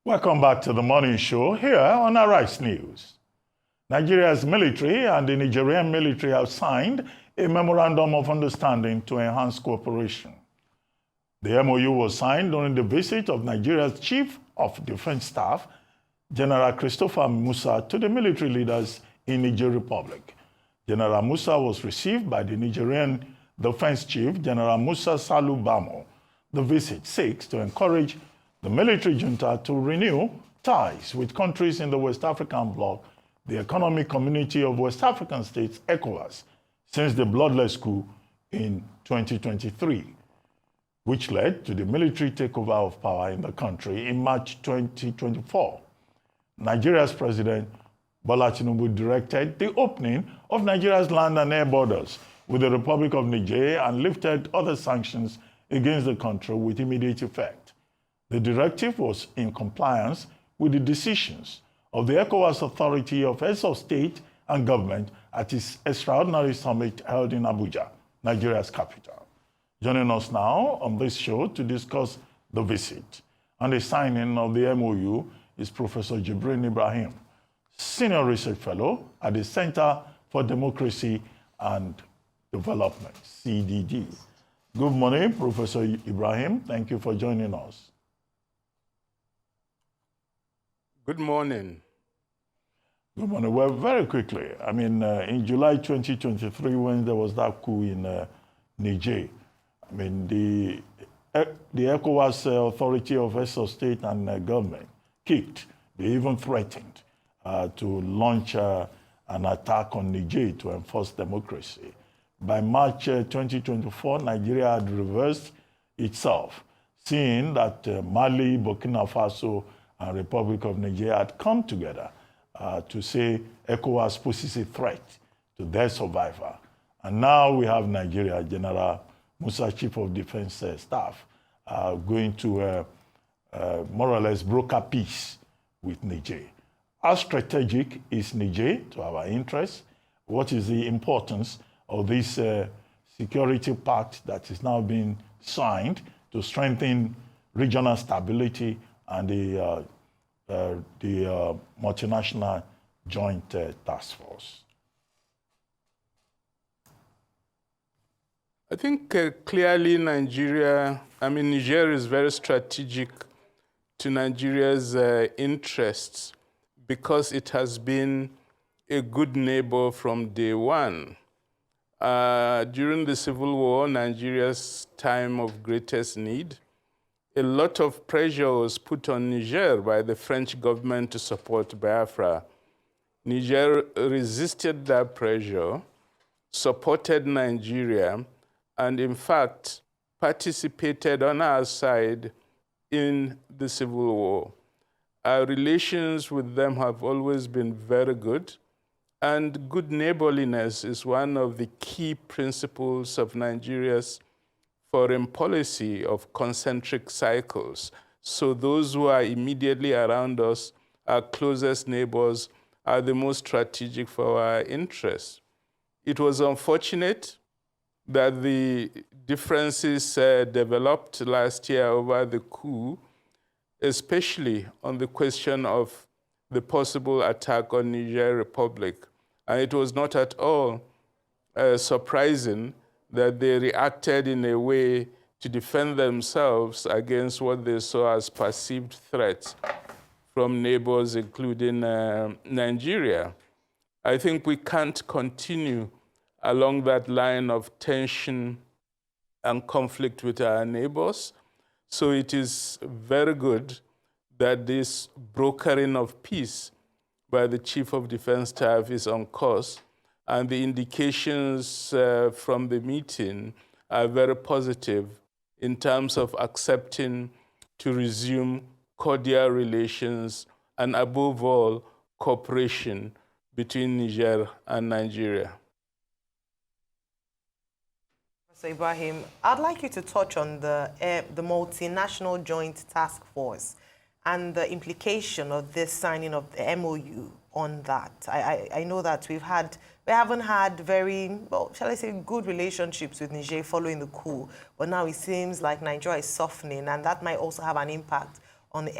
Welcome back to the morning show here on Arise News. Nigeria's military and the Nigerian military have signed a memorandum of understanding to enhance cooperation. The MOU was signed during the visit of Nigeria's Chief of Defense Staff, General Christopher Musa, to the military leaders in Niger Republic. General Musa was received by the Nigerian Defense Chief, General Musa Salu Bamo. The visit seeks to encourage the military junta to renew ties with countries in the West African bloc, the Economic Community of West African States, ECOWAS, since the bloodless coup in 2023, which led to the military takeover of power in the country in March 2024. Nigeria's President Bola Tinubu directed the opening of Nigeria's land and air borders with the Republic of Niger and lifted other sanctions against the country with immediate effect. The directive was in compliance with the decisions of the ECOWAS Authority of Heads of State and Government at its extraordinary summit held in Abuja, Nigeria's capital. Joining us now on this show to discuss the visit and the signing of the MOU is Professor Jubrin Ibrahim, Senior Research Fellow at the Center for Democracy and Development, CDD. Good morning, Professor Ibrahim. Thank you for joining us. Good morning. Good morning. Well, very quickly, in July 2023, when there was that coup in Niger, the ECOWAS Authority of Heads of State and Government kicked. They even threatened to launch an attack on Niger to enforce democracy. By March 2024, Nigeria had reversed itself, seeing that Mali, Burkina Faso, and Republic of Niger had come together to say ECOWAS poses a threat to their survival. And now we have Nigeria, General Musa, Chief of Defense Staff, going to more or less broker peace with Niger. How strategic is Niger to our interests? What is the importance of this security pact that is now being signed to strengthen regional stability and the multinational joint task force? I think clearly Niger is very strategic to Nigeria's interests because it has been a good neighbor from day one. During the Civil War, Nigeria's time of greatest need, a lot of pressure was put on Niger by the French government to support Biafra. Niger resisted that pressure, supported Nigeria, and in fact, participated on our side in the Civil War. Our relations with them have always been very good, and good neighborliness is one of the key principles of Nigeria's foreign policy of concentric cycles. So those who are immediately around us, our closest neighbors, are the most strategic for our interests. It was unfortunate that the differences developed last year over the coup, especially on the question of the possible attack on Niger Republic. And it was not at all surprising that they reacted in a way to defend themselves against what they saw as perceived threats from neighbors, including Nigeria. I think we can't continue along that line of tension and conflict with our neighbors. So it is very good that this brokering of peace by the Chief of Defense Staff is on course, and the indications from the meeting are very positive in terms of accepting to resume cordial relations and, above all, cooperation between Niger and Nigeria. So Ibrahim, I'd like you to touch on the multinational joint task force and the implication of this signing of the MOU on that. I know that we haven't had very, well, shall I say, good relationships with Niger following the coup, but now it seems like Nigeria is softening, and that might also have an impact on the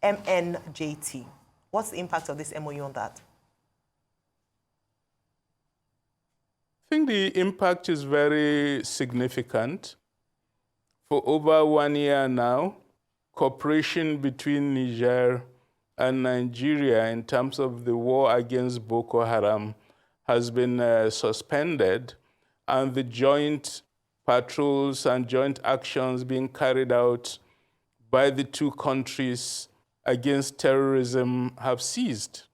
MNJT. What's the impact of this MOU on that? I think the impact is very significant. For over 1 year now, cooperation between Niger and Nigeria in terms of the war against Boko Haram has been suspended, and the joint patrols and joint actions being carried out by the two countries against terrorism have ceased.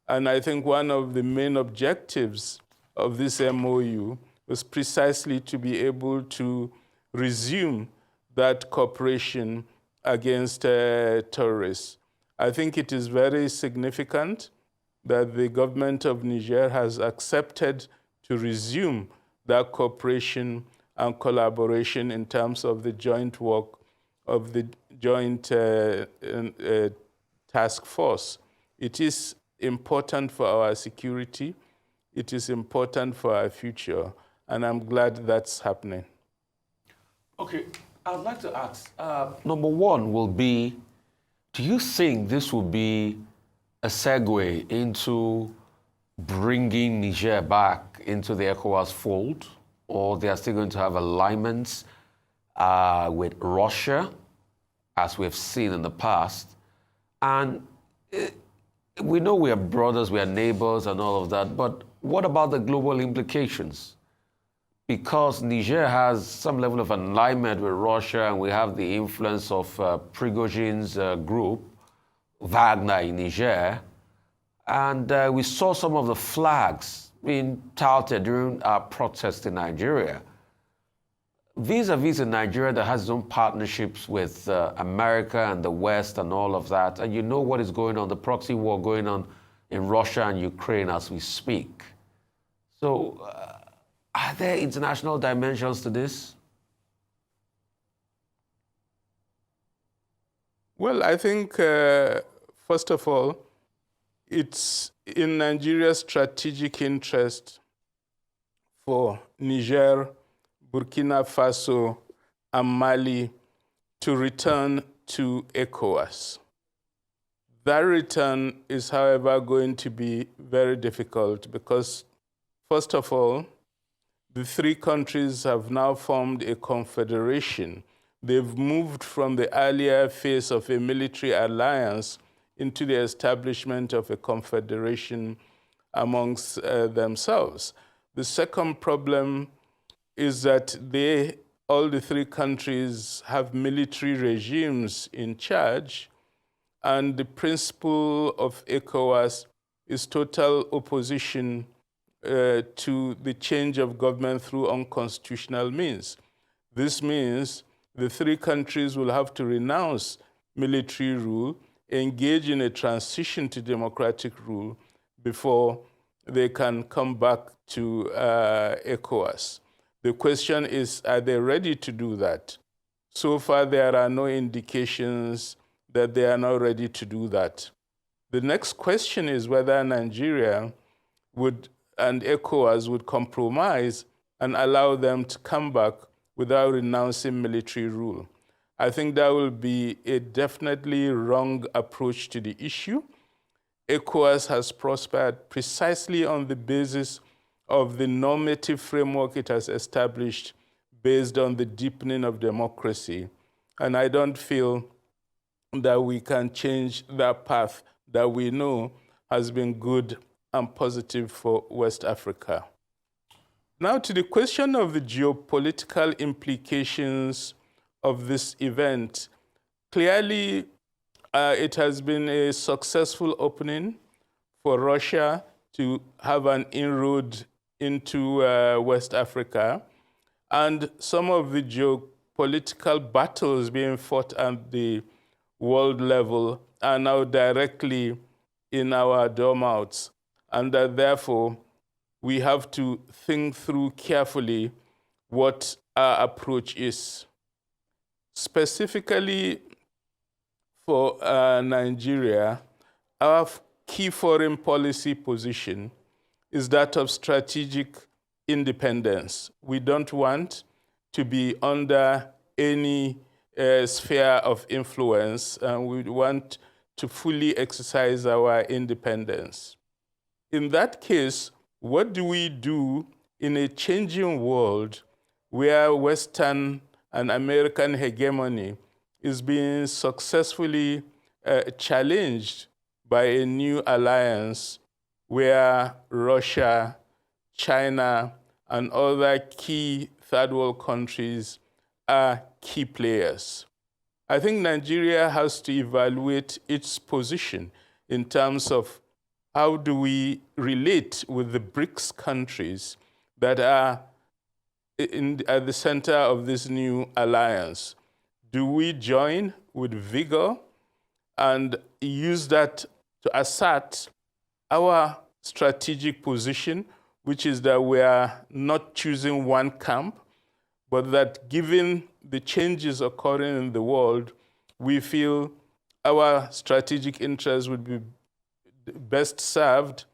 And I think one of the main objectives of this MOU was precisely to be able to resume that cooperation against terrorists. I think it is very significant that the government of Niger has accepted to resume that cooperation and collaboration in terms of the joint work of the joint task force. It is important for our security. It is important for our future, and I'm glad that's happening. Okay, I'd like to ask, number one will be, do you think this will be a segue into bringing Niger back into the ECOWAS fold, or they are still going to have alignments with Russia, as we've seen in the past? And we know we are brothers, we are neighbors and all of that, but what about the global implications? Because Niger has some level of alignment with Russia, and we have the influence of Prigozhin's group, Wagner in Niger, and we saw some of the flags being touted during our protests in Nigeria. Vis-a-vis in Nigeria that has its own partnerships with America and the West and all of that, and you know what is going on, the proxy war going on in Russia and Ukraine as we speak. So are there international dimensions to this? Well, I think, first of all, it's in Nigeria's strategic interest for Niger, Burkina Faso, and Mali to return to ECOWAS. That return is, however, going to be very difficult because, first of all, the three countries have now formed a confederation. They've moved from the earlier phase of a military alliance into the establishment of a confederation amongst themselves. The second problem is that all the three countries have military regimes in charge, and the principle of ECOWAS is total opposition to the change of government through unconstitutional means. This means the three countries will have to renounce military rule, engage in a transition to democratic rule before they can come back to ECOWAS. The question is, are they ready to do that? So far, there are no indications that they are not ready to do that. The next question is whether Nigeria and ECOWAS would compromise and allow them to come back without renouncing military rule. I think that will be a definitely wrong approach to the issue. ECOWAS has prospered precisely on the basis of the normative framework it has established based on the deepening of democracy. And I don't feel that we can change that path that we know has been good and positive for West Africa. Now to the question of the geopolitical implications of this event. Clearly, it has been a successful opening for Russia to have an inroad into West Africa, and some of the geopolitical battles being fought at the world level are now directly in our doormouths, and that therefore we have to think through carefully what our approach is. Specifically for Nigeria, our key foreign policy position is that of strategic independence. We don't want to be under any sphere of influence, and we want to fully exercise our independence. In that case, what do we do in a changing world where Western and American hegemony is being successfully challenged by a new alliance where Russia, China, and other key third world countries are key players? I think Nigeria has to evaluate its position in terms of how do we relate with the BRICS countries that are at the center of this new alliance. Do we join with vigor and use that to assert our strategic position, which is that we are not choosing one camp, but that given the changes occurring in the world, we feel our strategic interests would be best served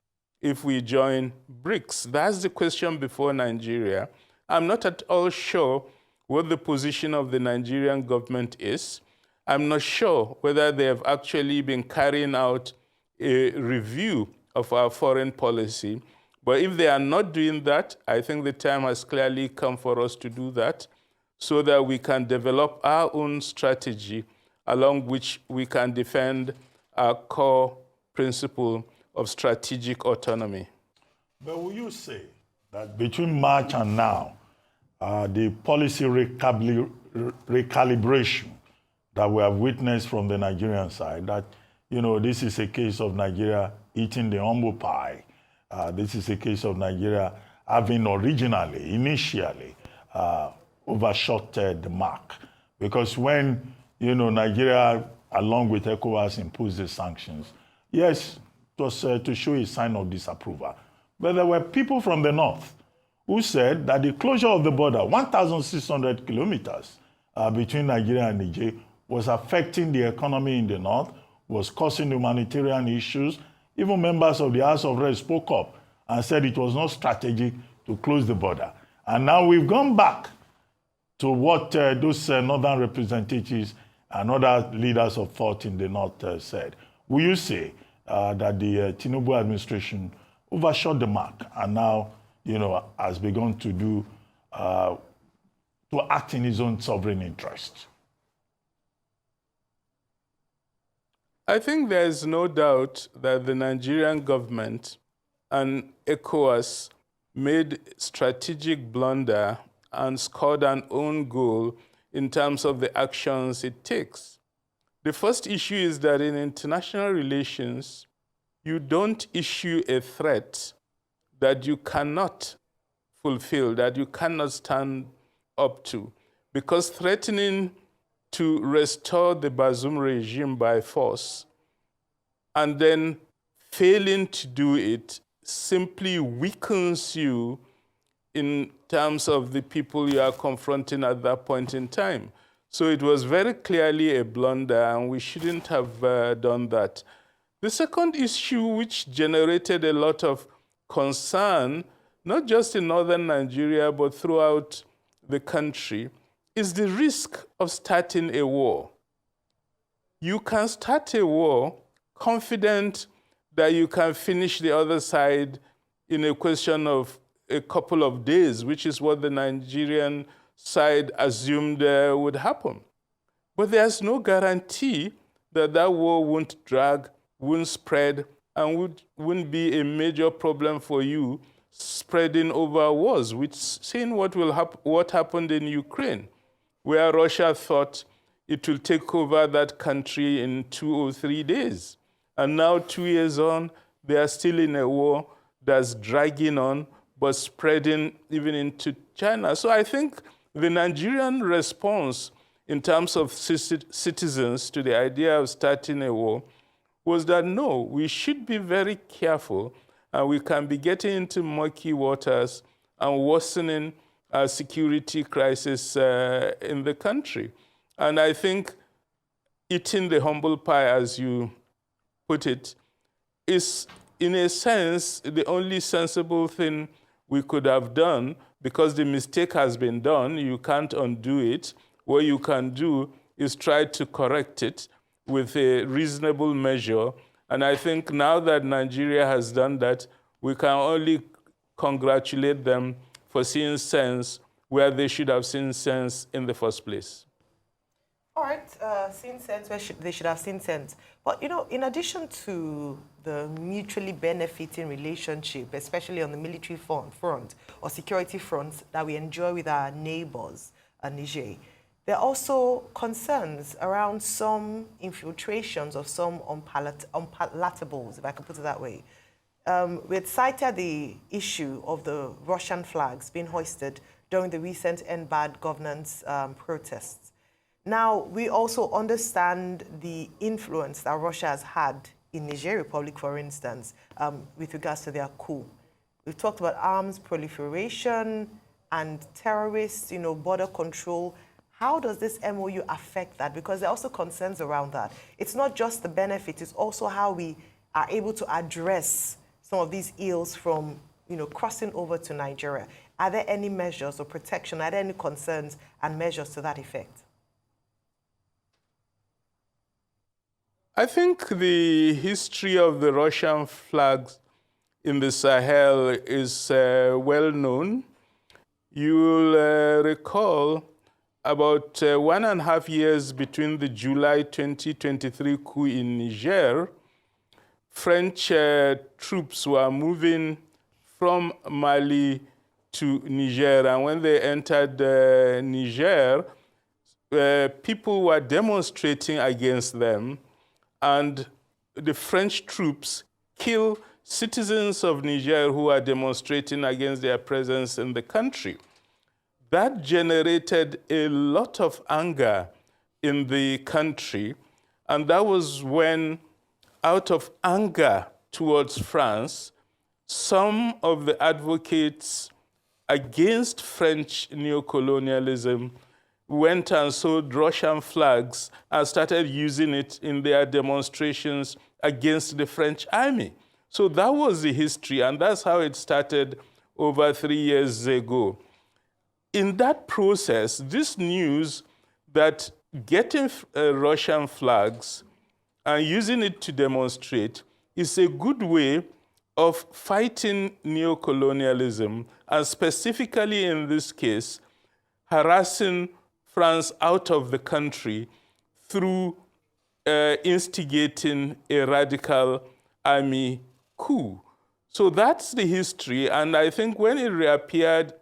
if we join BRICS? That's the question before Nigeria. I'm not at all sure what the position of the Nigerian government is. I'm not sure whether they have actually been carrying out a review of our foreign policy. But if they are not doing that, I think the time has clearly come for us to do that so that we can develop our own strategy along which we can defend our core principle of strategic autonomy. But will you say that between March and now, the policy recalibration that we have witnessed from the Nigerian side, that, this is a case of Nigeria eating the humble pie. This is a case of Nigeria having initially, overshot the mark. Because when, Nigeria, along with ECOWAS, imposed the sanctions, yes, it was to show a sign of disapproval. But there were people from the north who said that the closure of the border, 1,600 kilometers between Nigeria and Niger, was affecting the economy in the north, was causing humanitarian issues. Even members of the House of Reps spoke up and said it was not strategic to close the border. And now we've gone back to what those northern representatives and other leaders of thought in the north said. Will you say that the Tinubu administration overshot the mark and now, has begun to do, to act in his own sovereign interest? I think there's no doubt that the Nigerian government and ECOWAS made strategic blunder and scored an own goal in terms of the actions it takes. The first issue is that in international relations, you don't issue a threat that you cannot fulfill, that you cannot stand up to, because threatening to restore the Bazoum regime by force and then failing to do it simply weakens you in terms of the people you are confronting at that point in time. So it was very clearly a blunder, and we shouldn't have done that. The second issue, which generated a lot of concern, not just in northern Nigeria, but throughout the country, is the risk of starting a war. You can start a war confident that you can finish the other side in a question of a couple of days, which is what the Nigerian side assumed would happen. But there's no guarantee that that war won't drag, won't spread, and wouldn't be a major problem for you spreading over wars, which seeing what happened in Ukraine, where Russia thought it will take over that country in 2 or 3 days. And now 2 years on, they are still in a war that's dragging on, but spreading even into China. So I think the Nigerian response in terms of citizens to the idea of starting a war was that no, we should be very careful, and we can be getting into murky waters and worsening our security crisis in the country. And I think eating the humble pie, as you put it, is in a sense the only sensible thing we could have done, because the mistake has been done. You can't undo it. What you can do is try to correct it with a reasonable measure. And I think now that Nigeria has done that, we can only congratulate them for seeing sense where they should have seen sense in the first place. All right, seen sense where they should have seen sense. But, you know, in addition to the mutually benefiting relationship, especially on the military front or security front that we enjoy with our neighbors, Niger, there are also concerns around some infiltrations of some unpalatables, if I can put it that way. We had cited the issue of the Russian flags being hoisted during the recent End Bad Governance protests. Now, we also understand the influence that Russia has had in Niger Republic, for instance, with regards to their coup. We've talked about arms proliferation and terrorists, you know, border control. How does this MOU affect that? Because there are also concerns around that. It's not just the benefit, it's also how we are able to address some of these ills from, you know, crossing over to Nigeria. Are there any measures or protection? Are there any concerns and measures to that effect? I think the history of the Russian flags in the Sahel is well known. You will recall about 1.5 years between the July 2023 coup in Niger, French troops were moving from Mali to Niger. And when they entered Niger, people were demonstrating against them. And the French troops kill citizens of Niger who are demonstrating against their presence in the country. That generated a lot of anger in the country. And that was when, out of anger towards France, some of the advocates against French neocolonialism went and sold Russian flags and started using it in their demonstrations against the French army. So that was the history, and that's how it started over 3 years ago. In that process, this news that getting Russian flags and using it to demonstrate is a good way of fighting neocolonialism, and specifically in this case, harassing France out of the country through instigating a radical army coup. So that's the history, and I think when it reappeared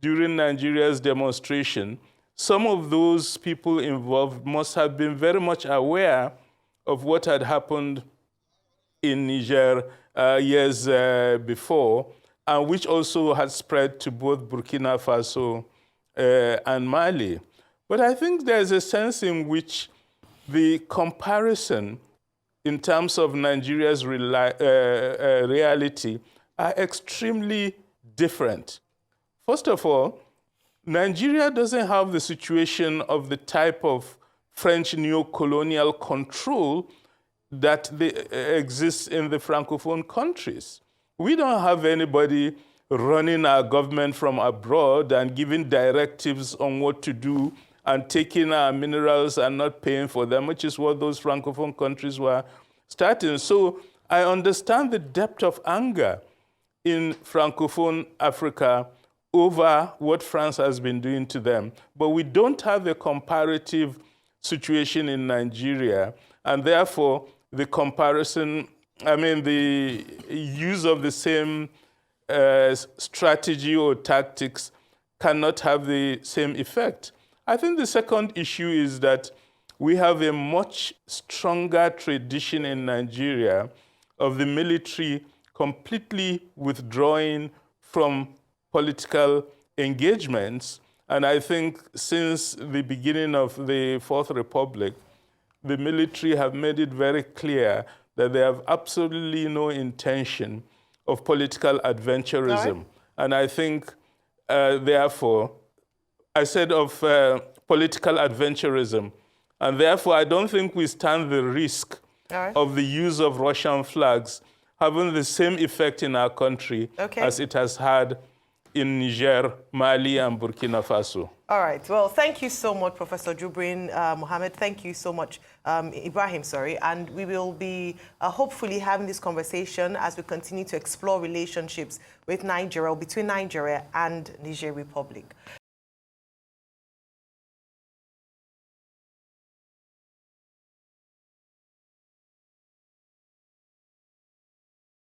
during Nigeria's demonstration, some of those people involved must have been very much aware of what had happened in Niger years before, and which also had spread to both Burkina Faso and Mali. But I think there's a sense in which the comparison in terms of Nigeria's reality are extremely different. First of all, Nigeria doesn't have the situation of the type of French neo-colonial control that exists in the Francophone countries. We don't have anybody running our government from abroad and giving directives on what to do and taking our minerals and not paying for them, which is what those Francophone countries were starting. So I understand the depth of anger in Francophone Africa over what France has been doing to them. But we don't have a comparative situation in Nigeria, and therefore the comparison, the use of the same strategy or tactics cannot have the same effect. I think the second issue is that we have a much stronger tradition in Nigeria of the military completely withdrawing from political engagements. And I think since the beginning of the Fourth Republic, the military have made it very clear that they have absolutely no intention of political adventurism. Right. And I think, therefore, I said of political adventurism, and therefore I don't think we stand the risk of the use of Russian flags having the same effect in our country as it has had in Niger, Mali, and Burkina Faso. All right. Well, thank you so much, Professor Jubrin, Mohammed. Thank you so much, Ibrahim, sorry. And we will be hopefully having this conversation as we continue to explore relationships with Nigeria, or between Nigeria and Niger Republic.